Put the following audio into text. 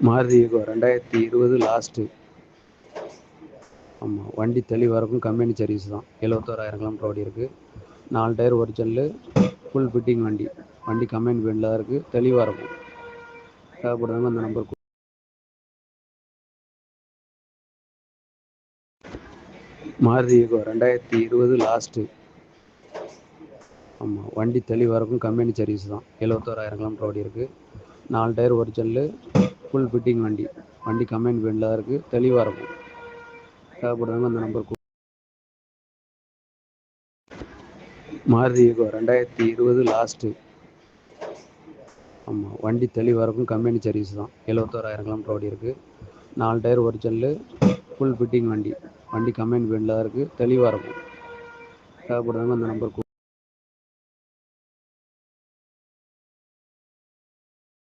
Maruti ego 2020 last. ஆமாம், வண்டி தெளிவாக இருக்கும். கம்பெனி சர்வீஸ் தான். 71,000 கிலோமீட்டர் ஓடி இருக்குது. 4 டயர் ஒரிஜினலு, ஃபுல் ஃபிட்டிங் வண்டி. வண்டி கம்பெனி பில்டில் தான் இருக்குது. தெளிவாக இருக்கும். தேவைப்படுறவங்க அந்த நம்பர். Maruti ego 2020 last. ஆமாம், வண்டி தெளிவாக இருக்கும். கம்பெனி சர்வீஸ் தான். 71,000 கிலோமீட்டர் ஓடி இருக்குது. 4 டயர் ஒரிஜினலு, ஃபுல் ஃபிட்டிங் வண்டி. வண்டி கம்பெனி பில்டில் தான் இருக்குது. தெளிவாக இருக்கும். தேவைப்படுறவங்க அந்த நம்பர். Maruti ego 2020 last. ஆமாம், வண்டி தெளிவாக இருக்கும். கம்பெனி சர்வீஸ் தான். 71,000 கிலோமீட்டர் ஓடி இருக்குது. 4 டயர் ஒரிஜினலு, ஃபுல் ஃபிட்டிங் வண்டி. வண்டி கம்பெனி பில்டில் தான் இருக்குது. தெளிவாக இருக்கும். தேவைப்படுறவங்க அந்த நம்பர்.